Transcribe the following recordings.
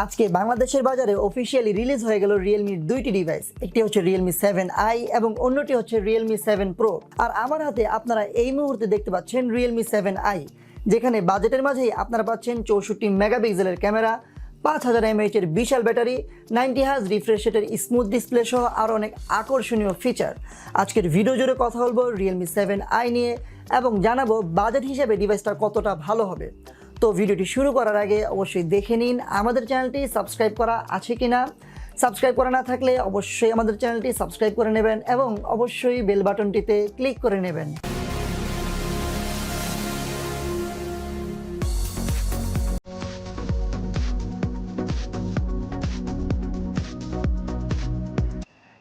আজকে বাংলাদেশের বাজারে অফিসিয়ালি রিলিজ হয়ে গেল রিয়েলমির দুইটি ডিভাইস। একটি হচ্ছে রিয়েলমি 7i এবং অন্যটি হচ্ছে রিয়েলমি 7 প্রো। আর আমার হাতে আপনারা এই মুহূর্তে দেখতে পাচ্ছেন রিয়েলমি 7i, যেখানে বাজেটের মাঝেই আপনারা পাচ্ছেন 64 মেগাপিক্সেলের ক্যামেরা, 5000 mAh এর বিশাল ব্যাটারি, 90 হার্জ রিফ্রেশ রেটের স্মুথ ডিসপ্লে সহ আরও অনেক আকর্ষণীয় ফিচার। আজকের ভিডিও জুড়ে কথা বলবো রিয়েলমি 7i নিয়ে এবং জানাবো বাজেট হিসেবে ডিভাইসটা কতটা ভালো হবে। তো ভিডিওটি শুরু করার আগে অবশ্যই দেখে নিন আমাদের চ্যানেলটি সাবস্ক্রাইব করা আছে কিনা। সাবস্ক্রাইব করা না থাকলে অবশ্যই আমাদের চ্যানেলটি সাবস্ক্রাইব করে নেবেন এবং অবশ্যই বেল বাটনটিতে ক্লিক করে নেবেন।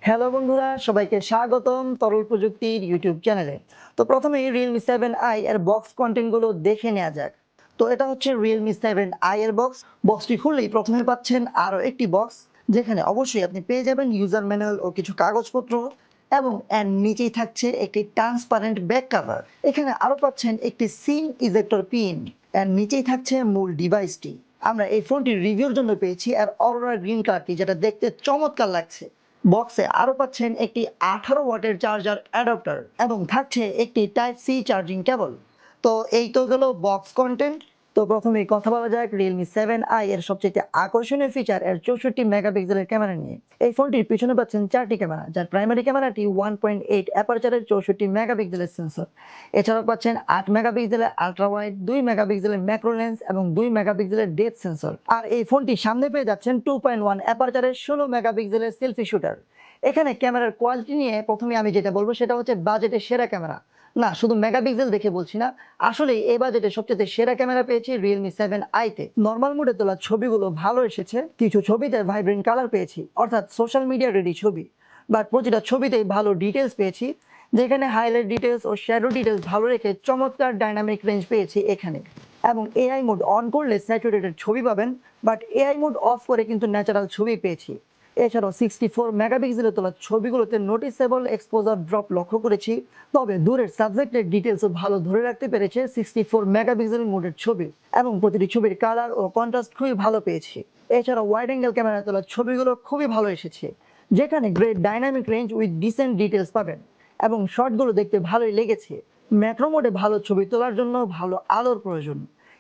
হ্যালো বন্ধুরা, সবাইকে স্বাগতম তরল প্রযুক্তির ইউটিউব চ্যানেলে। তো প্রথমেই রিয়েলমি 7i এর বক্স কন্টেন্টগুলো দেখে নেওয়া যাক। তো এটা হচ্ছে রিয়েলমি 7i এর বক্সটি খুললেই প্রথমে পাচ্ছেন আরও একটি বক্স, যেখানে অবশ্যই আপনি পেয়ে যাবেন ইউজার ম্যানুয়াল ও কিছু কাগজপত্র, এবং এর নিচেই থাকছে একটি ট্রান্সপারেন্ট ব্যাক কভার। এখানে আরও পাচ্ছেন একটি সিম ইজেক্টর পিন। এর নিচেই থাকছে মূল ডিভাইসটি। আমরা এই ফোনটির রিভিউর জন্য পেয়েছি আর অরোরা গ্রিন কালারটি, যেটা দেখতে চমৎকার লাগছে। বক্সে আরও পাচ্ছেন একটি 18 ওয়াটের চার্জার অ্যাডাপ্টার এবং থাকছে একটি টাইপ সি চার্জিং কেবল। তো এই তো গেল বক্স কন্টেন্ট। তো প্রথমেই কথা বলা যাক রিয়েলমি 7i এর সবচেয়ে আকর্ষণীয় ফিচার এর 64 মেগাপিক্সেলের ক্যামেরা নিয়ে। এই ফোনটির পিছনে পাচ্ছেন 4টি ক্যামেরা, যার প্রাইমারি ক্যামেরাটি 1.8 অ্যাপারচারের 64 মেগাপিক্সেলের সেন্সর। এছাড়াও পাচ্ছেন 8 মেগাপিক্সেলের আলট্রা ওয়াইড, 2 মেগাপিক্সেলের ম্যাক্রো লেন্স এবং 2 মেগাপিক্সেলের ডেপথ সেন্সর। আর এই ফোনটি সামনে পেয়ে যাচ্ছেন 2.1 অ্যাপারচারের 16 মেগাপিক্সেলের সেলফি শুটার। এখানে ক্যামেরার কোয়ালিটি নিয়ে প্রথমে আমি যেটা বলবো সেটা হচ্ছে বাজেটের সেরা ক্যামেরা। না, শুধু মেগাপিক্সেল দেখে বলছি না, আসলে এই বাজেটে সবচেয়ে সেরা ক্যামেরা পেয়েছি রিয়েলমি 7i তে। নর্মাল মোডে তোলা ছবিগুলো ভালো এসেছে, কিছু ছবিতে ভাইব্রেন্ট কালার পেয়েছি, অর্থাৎ সোশ্যাল মিডিয়া রেডি ছবি। বাট প্রতিটা ছবিতেই ভালো ডিটেলস পেয়েছি, যেখানে হাইলাইট ডিটেলস ও শ্যাডো ডিটেলস ভালো রেখে চমৎকার ডাইনামিক রেঞ্জ পেয়েছি এখানে। এবং এআই মোড অন করলে স্যাচুরেটেড ছবি পাবেন, বাট এআই মোড অফ করে কিন্তু ন্যাচারাল ছবি পেয়েছি। এছাড়াও 64 মেগাপিক্সেলের তোলা ছবিগুলোতে নোটিসেবল এক্সপোজার ড্রপ লক্ষ্য করেছি, তবে দূরের সাবজেক্টের ডিটেলসও ভালো ধরে রাখতে পেরেছে 64 মেগাপিক্সেল মোডের ছবি, এবং প্রতিটি ছবির কালার ও কন্ট্রাস্ট খুবই ভালো পেয়েছি। এছাড়াও ওয়াইড অ্যাঙ্গেল ক্যামেরায় তোলা ছবিগুলো খুবই ভালো এসেছে, যেখানে great dynamic range with decent details পাবেন, এবং শটগুলো দেখতে ভালোই লেগেছে। ম্যাক্রো মোডে ভালো ছবি তোলার জন্য ভালো আলোর প্রয়োজন।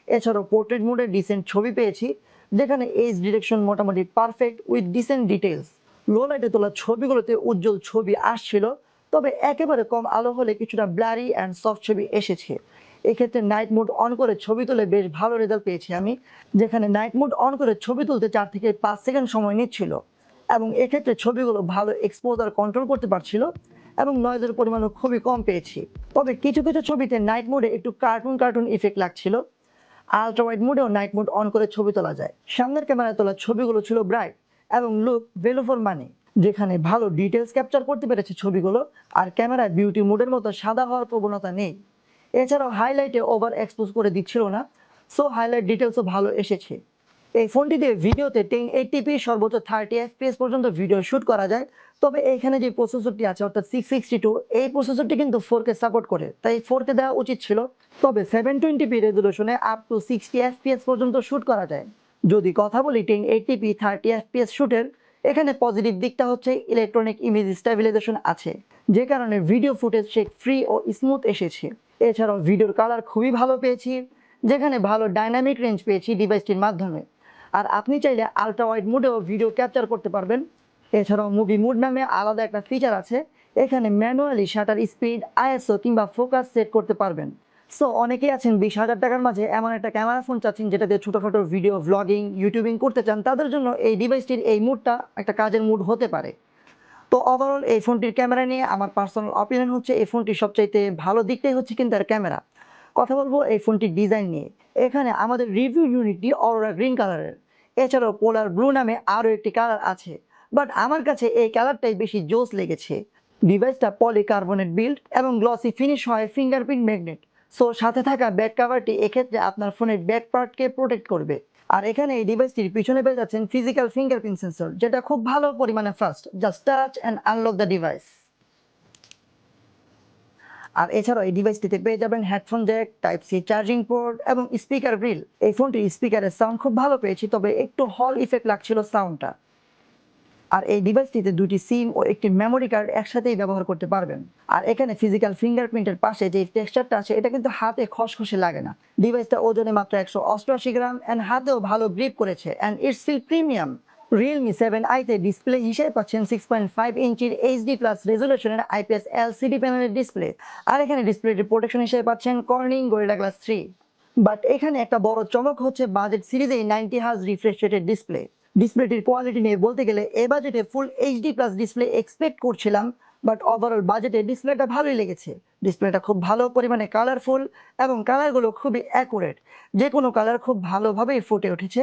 এছাড়াও পোর্ট্রেট মোডে ডিসেন্ট ছবি পেয়েছি, যেখানে এজ ডিরেকশন মোটামুটি পারফেক্ট উইথ ডিসেন্ট ডিটেলস। লো লাইটে তোলা ছবিগুলোতে উজ্জ্বল ছবি আসছিল, তবে একেবারে কম আলো হলে কিছুটা ব্লারি অ্যান্ড সফট ছবি এসেছে। এক্ষেত্রে নাইট মোড অন করে ছবি তুলে বেশ ভালো রেজাল্ট পেয়েছি আমি, যেখানে নাইট মোড অন করে ছবি তুলতে 4 থেকে 5 সেকেন্ড সময় নিচ্ছিল, এবং এক্ষেত্রে ছবিগুলো ভালো এক্সপোজার কন্ট্রোল করতে পারছিল এবং নয়েজের পরিমাণও খুবই কম পেয়েছি। তবে কিছু কিছু ছবিতে নাইট মোডে একটু কার্টুন কার্টুন ইফেক্ট লাগছিল। আলট্রা ওয়াইড মোডেও নাইট মোড অন করে ছবি তোলা যায়। সামনের ক্যামেরায় তোলা ছবিগুলো ছিল ব্রাইট এবং লুক ভ্যালু ফর মানি, যেখানে ভালো ডিটেলস ক্যাপচার করতে পেরেছে ছবিগুলো, আর ক্যামেরায় বিউটি মোডের মতো সাদা হওয়ার প্রবণতা নেই। এছাড়াও হাইলাইটে ওভার এক্সপোজ করে দিচ্ছিল না, সো হাইলাইট ডিটেলসও ভালো এসেছে। এই ফোনটি দিয়ে ভিডিওতে 1080p সর্বোচ্চ 30 fps পর্যন্ত ভিডিও শুট করা যায়। তবে এখানে যে প্রসেসরটি আছে অর্থাৎ 662, এই প্রসেসরটি কিন্তু 4K সাপোর্ট করে, তাই 4K দেওয়া উচিত ছিল। তবে 720p রেজুলেশনে আপ টু 60 fps পর্যন্ত শুট করা যায়। যদি কথা বলি 1080p 30 fps শুটের, এখানে পজিটিভ দিকটা হচ্ছে ইলেকট্রনিক ইমেজ স্টেবিলাইজেশন আছে, যে কারণে ভিডিও ফুটেজ শেক ফ্রি ও স্মুথ এসেছে। এছাড়াও ভিডিওর কালার খুবই ভালো পেয়েছি, যেখানে ভালো ডাইনামিক রেঞ্জ পেয়েছি ডিভাইসটির মাধ্যমে। আর আপনি চাইলে আলট্রা ওয়াইড মোডেও ভিডিও ক্যাপচার করতে পারবেন। এছাড়াও মুভি মোড নামে আলাদা একটা ফিচার আছে, এখানে ম্যানুয়ালি শাটার স্পিড, আইএসও কিংবা ফোকাস সেট করতে পারবেন। সো অনেকেই আছেন 20,000 টাকার মাঝে এমন একটা ক্যামেরা ফোন চাচ্ছেন যেটা দিয়ে ছোটোখাটো ভিডিও ব্লগিং ইউটিউবিং করতে চান, তাদের জন্য এই ডিভাইসটির এই মুডটা একটা কাজের মুড হতে পারে। তো ওভারঅল এই ফোনটির ক্যামেরা নিয়ে আমার পার্সোনাল অপিনিয়ন হচ্ছে এই ফোনটির সবচাইতে ভালো দিকটাই হচ্ছে কিন্তু তার ক্যামেরা। কথা বলবো এই ফোনটির ডিজাইন নিয়ে। এখানে আমাদের রিভিউ ইউনিটটি অরোরা গ্রিন কালারের। এছাড়াও পোলার ব্লু নামে আরও একটি কালার আছে, বাট আমার কাছে এই কালারটাই বেশি জোস লেগেছে। ডিভাইসটা পলিকার্বনেট বিল্ড এবং গ্লসি ফিনিশ হয় ফিঙ্গারপ্রিন্ট ম্যাগনেট। সো সাথে থাকা ব্যাক কাভারটি এক্ষেত্রে আপনার ফোনের ব্যাক পার্টকে প্রোটেক্ট করবে। আর এখানে এই ডিভাইসটির পিছনে পেয়ে যাচ্ছেন ফিজিক্যাল ফিঙ্গারপ্রিন্ট সেন্সর, যেটা খুব ভালো পরিমাণে fast. Just touch and unlock the device. আর এছাড়াও এই ডিভাইসটিতে পেয়ে যাবেন headphone jack, type C charging port এবং স্পিকার গ্রিল। এই ফোনটির স্পিকারের সাউন্ড খুব ভালো পেয়েছি, তবে একটু হল ইফেক্ট লাগছিল সাউন্ডটা। আর এই ডিভাইসটিতে দুটি সিম ও একটি মেমোরি কার্ড একসাথেই ব্যবহার করতে পারবেন। আর এখানে ফিজিক্যাল ফিঙ্গারপ্রিন্টের পাশে যে টেক্সচারটা আছে এটা কিন্তু হাতে খসখসে লাগে না। ডিভাইসটা ওজনে মাত্র 188 গ্রাম অ্যান্ড হাতেও ভালো গ্রিপ করেছে and it's feel premium. Realme 7i তে ডিসপ্লে হিসেবে পাচ্ছেন 6.5 ইঞ্চির এইচডি প্লাস রেজুলেশনের আইপিএস এলসিডি প্যানেলের ডিসপ্লে। আর এখানে ডিসপ্লেটির প্রোটেকশন হিসেবে পাচ্ছেন কর্নিং গরিলা গ্লাস 3। বাট এখানে একটা বড় চমক হচ্ছে বাজেট সিরিজে 90 হার্জ রিফ্রেশ রেটের ডিসপ্লে। ডিসপ্লেটির কোয়ালিটি নিয়ে বলতে গেলে এ বাজেটে full HD plus display expect করছিলাম, বাট ওভারঅল বাজেটে ডিসপ্লেটা ভালোই লেগেছে। ডিসপ্লেটা খুব ভালো পরিমাণে কালারফুল এবং কালারগুলো খুবই অ্যাকুরেট, যে কোনো কালার খুব ভালোভাবেই ফুটে উঠেছে।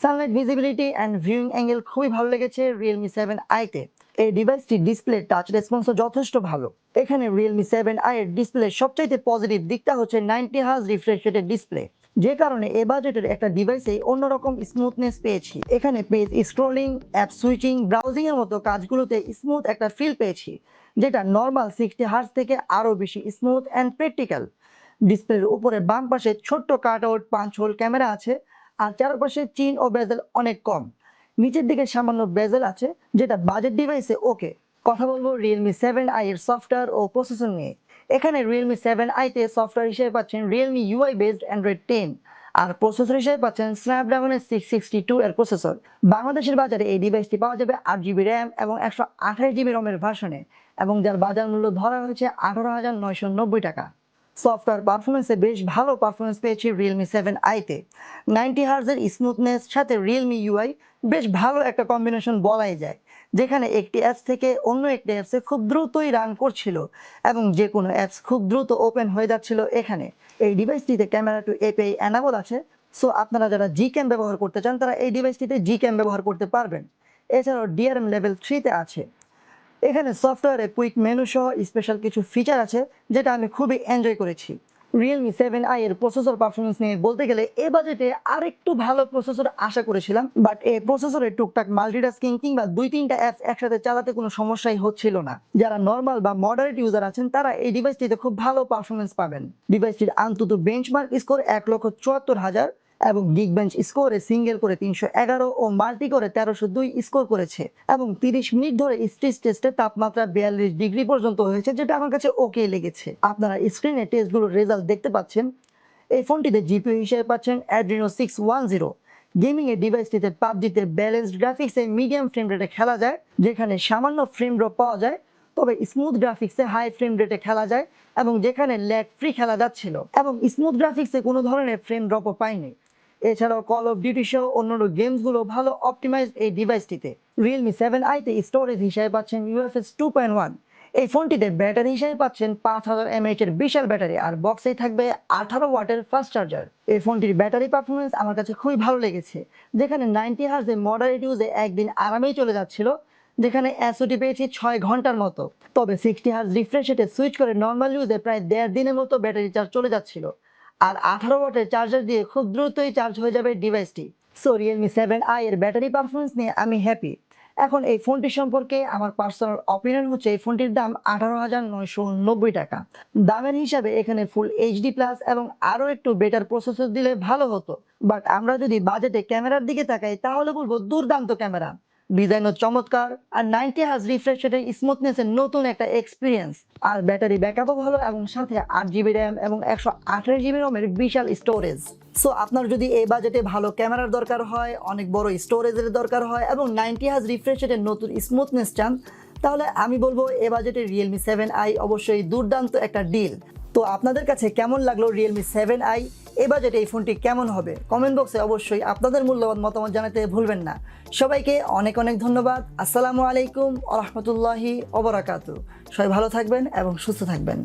Sunlight visibility and viewing angle খুবই ভালো লেগেছে রিয়েলমি 7i-তে। এই ডিভাইসটির ডিসপ্লে টাচ রেসপন্সও যথেষ্ট ভালো। এখানে রিয়েলমি 7i এর ডিসপ্লে সবচাইতে পজিটিভ দিকটা হচ্ছে 90 হার্জ রিফ্রেশ রেটের ডিসপ্লে, যে কারণে এ বাজেটের একটা ডিভাইসে অন্যরকম স্মুথনেস পেয়েছি। এখানে page scrolling, app switching, browsing এর মতো কাজগুলোতে স্মুথ একটা ফিল পেয়েছি, যেটা নর্মাল 60 হার্জ থেকে আরো বেশি স্মুথ অ্যান্ড প্র্যাকটিক্যাল। ডিসপ্লের উপরে বাম পাশে ছোট্ট কাট আউট পাঁচ হোল ক্যামেরা আছে, আর চারপাশে চিন ও বেজেল অনেক কম। নিচের দিকে সামান্য বেজেল আছে, যেটা বাজেট ডিভাইসে ওকে। কথা বলবো রিয়েলমি 7i এর সফটওয়্যার ও প্রসেসর নিয়ে। এখানে রিয়েলমি 7i-তে সফটওয়্যার হিসেবে পাচ্ছেন রিয়েলমি ইউআই বেসড অ্যান্ড্রয়েড 10, আর প্রসেসর হিসেবে পাচ্ছেন স্ন্যাপড্রাগনের 662 এর প্রসেসর। বাংলাদেশের বাজারে এই ডিভাইসটি পাওয়া যাবে 8GB র্যাম এবং 128GB রমের ভার্সনে, এবং যার বাজার মূল্য ধরা হয়েছে 18,990 টাকা। সফটওয়্যার পারফরমেন্সে বেশ ভালো পারফরমেন্স পেয়েছি রিয়েলমি 7i-তে। 90 হার্জের স্মুথনেস সাথে রিয়েলমি ইউআই বেশ ভালো একটা কম্বিনেশন বলাই যায়, যেখানে একটি অ্যাপস থেকে অন্য একটি অ্যাপসে খুব দ্রুতই রান করছিল এবং যে কোনো অ্যাপস খুব দ্রুত ওপেন হয়ে যাচ্ছিল। এখানে এই ডিভাইসটিতে ক্যামেরা টু এপিআই অ্যানাবল আছে, সো আপনারা যারা জি ক্যাম ব্যবহার করতে চান তারা এই ডিভাইসটিতে জি ক্যাম ব্যবহার করতে পারবেন। এছাড়াও ডিআরএম লেভেল 3-তে আছে। এখানে সফটওয়্যারে কুইক মেনু সহ স্পেশাল কিছু ফিচার আছে, যেটা আমি খুবই এনজয় করেছি। রিয়েলমি 7i এর প্রসেসর পারফরমেন্স নিয়ে বলতে গেলে এ বাজেটে আরেকটু ভালো প্রসেসর আশা করেছিলাম, বাট এই প্রসেসরে টুকটাক মাল্টিটাস্কিং কিংবা 2-3টা অ্যাপস একসাথে চালাতে কোনো সমস্যাই হচ্ছিল না। যারা নর্মাল বা মডারেট ইউজার আছেন তারা এই ডিভাইসটিতে খুব ভালো পারফরমেন্স পাবেন। ডিভাইসটির আন্তত বেঞ্চমার্ক স্কোর 1,74,000 এবং গিগবেঞ্চ স্কোরে সিঙ্গেল করে 311 ও মাল্টি করে 1302 স্কোর করেছে, এবং 30 মিনিট ধরে স্ট্রেস টেস্টে তাপমাত্রা 42 ডিগ্রি পর্যন্ত হয়েছে, যেটা আমার কাছে ওকে লেগেছে। আপনারা স্ক্রিনে টেস্টগুলোর রেজাল্ট দেখতে পাচ্ছেন। এই ফোনটিতে জিপিইউ হিসেবে পাচ্ছেন Adreno 610। গেমিং এর ডিভাইসটিতে পাবজিতে ব্যালেন্সড গ্রাফিক্সে মিডিয়াম ফ্রেম রেটে খেলা যায়, যেখানে সামান্য ফ্রেম ড্রপ পাওয়া যায়, তবে স্মুথ গ্রাফিক্সে হাই ফ্রেম রেটে খেলা যায়, এবং যেখানে ল্যাগ ফ্রি খেলা যাচ্ছিল, এবং স্মুথ গ্রাফিক্সে কোনো ধরনের ফ্রেম ড্রপও পাইনি। এছাড়াও কল অফ ডিউটি সহ অন্যান্য গেমসগুলো ভালো অপটিমাইজড এই ডিভাইসটিতে। রিয়েলমি 7i-তে স্টোরেজ হিসেবে পাচ্ছেন UFS 2.1। এই ফোনটিতে ব্যাটারি হিসেবে পাচ্ছেন 5000 mAh এর বিশাল ব্যাটারি, আর বক্সেই থাকবে 18 ওয়াটের ফাস্ট চার্জার। এই ফোনটির ব্যাটারি পারফরমেন্স আমার কাছে খুবই ভালো লেগেছে, যেখানে 90 হার্জে মডারেট ইউজে একদিন আরামেই চলে যাচ্ছিল, যেখানে এসওটি পেয়েছি 6 ঘন্টার মতো। তবে 60 হার্জ রিফ্রেশ রেটে সুইচ করে নর্মাল ইউজে প্রায় 1.5 দিনের মতো ব্যাটারি চার্জ চলে যাচ্ছিল, আর 18 ওয়াটের চার্জার দিয়ে খুব দ্রুতই চার্জ হয়ে যাবে ডিভাইসটি। সো রিয়েলমি 7i এর ব্যাটারি পারফরমেন্স নিয়ে আমি হ্যাপি। এখন এই ফোনটি সম্পর্কে আমার পার্সোনাল অপিনিয়ন হচ্ছে এই ফোনটির দাম 18,990 টাকা। দামের হিসাবে এখানে ফুল এইচডি প্লাস এবং আরও একটু বেটার প্রসেসর দিলে ভালো হতো, বাট আমরা যদি বাজেটে ক্যামেরার দিকে তাকাই তাহলে বলবো দুর্দান্ত ক্যামেরা, ডিজাইনও চমৎকার, আর 90 হার্জ রিফ্রেশ রেটের স্মুথনেসের নতুন একটা এক্সপিরিয়েন্স, আর ব্যাটারি ব্যাকআপও ভালো, এবং সাথে 8GB র্যাম এবং 128GB রমের বিশাল স্টোরেজ। সো আপনার যদি এই বাজেটে ভালো ক্যামেরার দরকার হয়, অনেক বড় স্টোরেজের দরকার হয় এবং 90 হার্জ রিফ্রেশ রেটের নতুন স্মুথনেস চান, তাহলে আমি বলবো এ বাজেটে রিয়েলমি 7i অবশ্যই দুর্দান্ত একটা ডিল। তো আপনাদের কাছে কেমন লাগলো রিয়েলমি 7i? এই বাজেটে এই ফোনটি কেমন হবে? কমেন্ট বক্সে অবশ্যই আপনাদের মূল্যবান মতামত জানাতে ভুলবেন না। সবাইকে অনেক অনেক ধন্যবাদ। আসসালামু আলাইকুম ওয়া রাহমাতুল্লাহি ওয়া বারাকাতুহু। সবাই ভালো থাকবেন এবং সুস্থ থাকবেন।